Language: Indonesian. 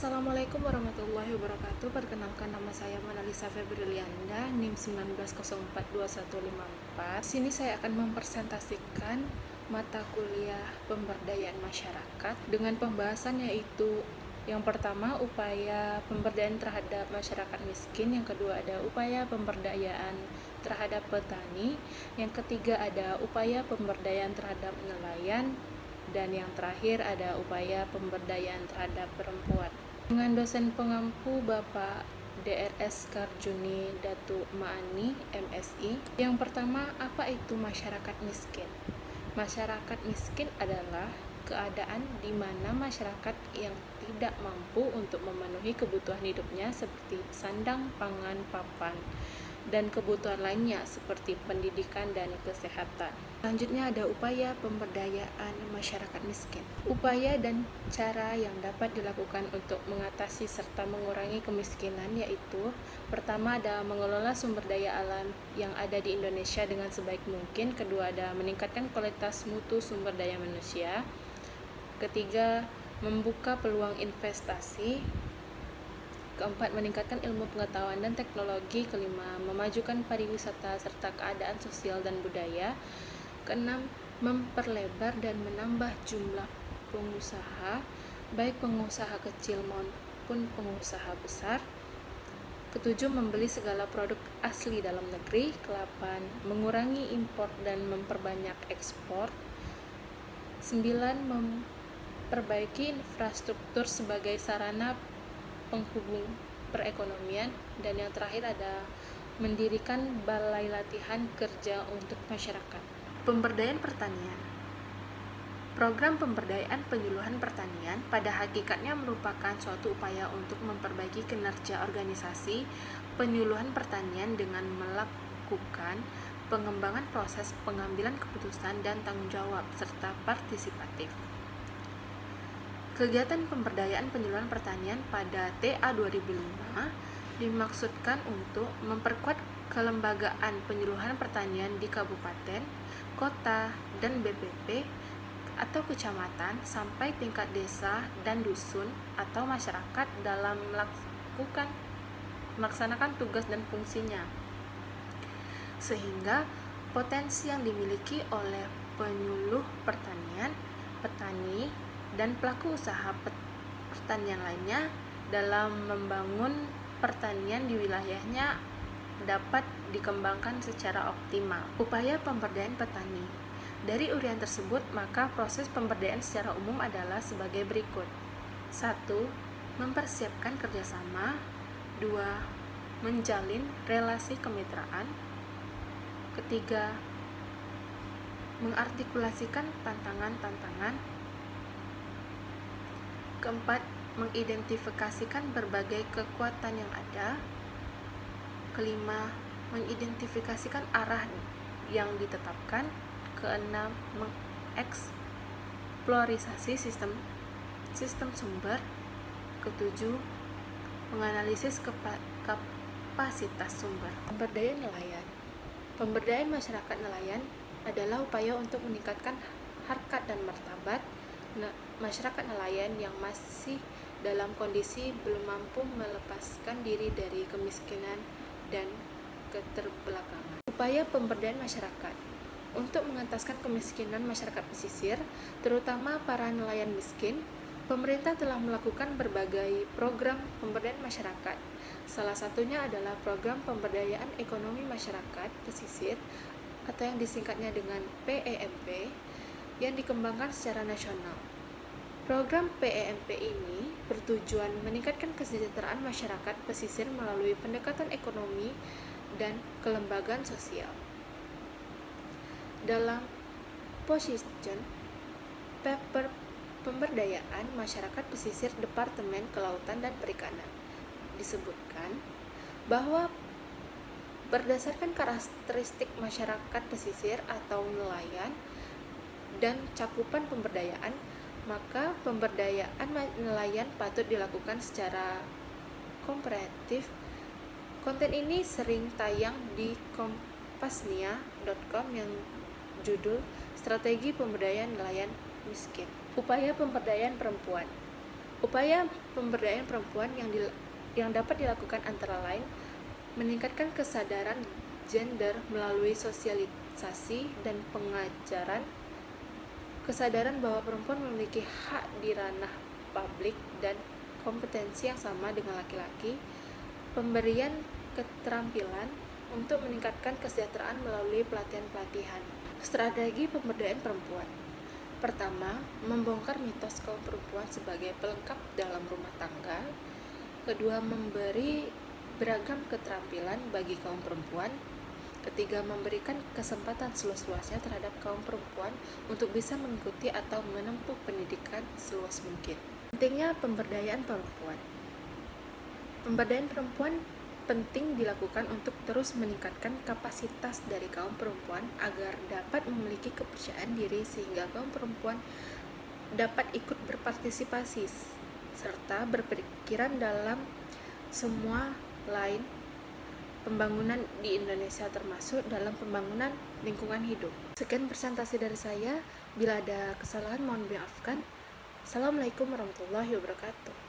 Assalamualaikum warahmatullahi wabarakatuh. Perkenalkan, nama saya Manalisa Febrilianda, NIM 19042154. Di sini saya akan mempresentasikan mata kuliah pemberdayaan masyarakat dengan pembahasan yaitu yang pertama upaya pemberdayaan terhadap masyarakat miskin, yang kedua ada upaya pemberdayaan terhadap petani, yang ketiga ada upaya pemberdayaan terhadap nelayan, dan yang terakhir ada upaya pemberdayaan terhadap perempuan. Dengan dosen pengampu Bapak DRS Karjuni Datu Maani, MSI. Yang pertama, apa itu masyarakat miskin? Masyarakat miskin adalah keadaan di mana masyarakat yang tidak mampu untuk memenuhi kebutuhan hidupnya seperti sandang, pangan, papan, dan kebutuhan lainnya seperti pendidikan dan kesehatan. Selanjutnya ada upaya pemberdayaan masyarakat miskin. Upaya dan cara yang dapat dilakukan untuk mengatasi serta mengurangi kemiskinan yaitu pertama ada mengelola sumber daya alam yang ada di Indonesia dengan sebaik mungkin, kedua ada meningkatkan kualitas mutu sumber daya manusia, ketiga membuka peluang investasi, keempat meningkatkan ilmu pengetahuan dan teknologi, kelima memajukan pariwisata serta keadaan sosial dan budaya, keenam memperlebar dan menambah jumlah pengusaha, baik pengusaha kecil maupun pengusaha besar, ketujuh membeli segala produk asli dalam negeri, kedelapan mengurangi impor dan memperbanyak ekspor, sembilan memperbaiki infrastruktur sebagai sarana penghubung perekonomian, dan yang terakhir ada mendirikan balai latihan kerja untuk masyarakat. Pemberdayaan pertanian. Program pemberdayaan penyuluhan pertanian pada hakikatnya merupakan suatu upaya untuk memperbaiki kinerja organisasi penyuluhan pertanian dengan melakukan pengembangan proses pengambilan keputusan dan tanggung jawab serta partisipatif. Kegiatan pemberdayaan penyuluhan pertanian pada TA 2005 dimaksudkan untuk memperkuat kelembagaan penyuluhan pertanian di kabupaten, kota, dan BPP atau kecamatan sampai tingkat desa dan dusun atau masyarakat dalam melaksanakan tugas dan fungsinya, sehingga potensi yang dimiliki oleh penyuluh pertanian, petani, dan pelaku usaha pertanian lainnya dalam membangun pertanian di wilayahnya dapat dikembangkan secara optimal. Upaya pemberdayaan petani. Dari uraian tersebut, maka proses pemberdayaan secara umum adalah sebagai berikut. 1. Mempersiapkan kerjasama. 2. Menjalin relasi kemitraan. Ketiga, mengartikulasikan tantangan-tantangan. Keempat, mengidentifikasikan berbagai kekuatan yang ada. Kelima, mengidentifikasikan arah yang ditetapkan. Keenam, mengeksplorasi sistem sumber. Ketujuh, menganalisis kapasitas sumber. Pemberdayaan nelayan. Pemberdayaan masyarakat nelayan adalah upaya untuk meningkatkan harkat dan martabat masyarakat nelayan yang masih dalam kondisi belum mampu melepaskan diri dari kemiskinan dan keterbelakangan. Upaya pemberdayaan masyarakat untuk mengentaskan kemiskinan masyarakat pesisir, terutama para nelayan miskin, pemerintah telah melakukan berbagai program pemberdayaan masyarakat. Salah satunya adalah program pemberdayaan ekonomi masyarakat pesisir atau yang disingkatnya dengan PEMP yang dikembangkan secara nasional. Program PEMP ini bertujuan meningkatkan kesejahteraan masyarakat pesisir melalui pendekatan ekonomi dan kelembagaan sosial. Dalam position paper pemberdayaan masyarakat pesisir Departemen Kelautan dan Perikanan disebutkan bahwa berdasarkan karakteristik masyarakat pesisir atau nelayan dan cakupan pemberdayaan, maka pemberdayaan nelayan patut dilakukan secara komprehensif. Konten ini sering tayang di kompasnia.com yang judul Strategi Pemberdayaan Nelayan Miskin. Upaya pemberdayaan perempuan. Upaya pemberdayaan perempuan yang dapat dilakukan antara lain meningkatkan kesadaran gender melalui sosialisasi dan pengajaran, kesadaran bahwa perempuan memiliki hak di ranah publik dan kompetensi yang sama dengan laki-laki, pemberian keterampilan untuk meningkatkan kesejahteraan melalui pelatihan-pelatihan. Strategi pemberdayaan perempuan. Pertama, membongkar mitos kaum perempuan sebagai pelengkap dalam rumah tangga. Kedua, memberi beragam keterampilan bagi kaum perempuan. Ketiga, memberikan kesempatan seluas-luasnya terhadap kaum perempuan untuk bisa mengikuti atau menempuh pendidikan seluas mungkin. Pentingnya pemberdayaan perempuan. Pemberdayaan perempuan penting dilakukan untuk terus meningkatkan kapasitas dari kaum perempuan agar dapat memiliki kepercayaan diri sehingga kaum perempuan dapat ikut berpartisipasi serta berpikiran dalam semua lain pembangunan di Indonesia, termasuk dalam pembangunan lingkungan hidup. Sekian presentasi dari saya. Bila ada kesalahan mohon dimaafkan. Assalamualaikum warahmatullahi wabarakatuh.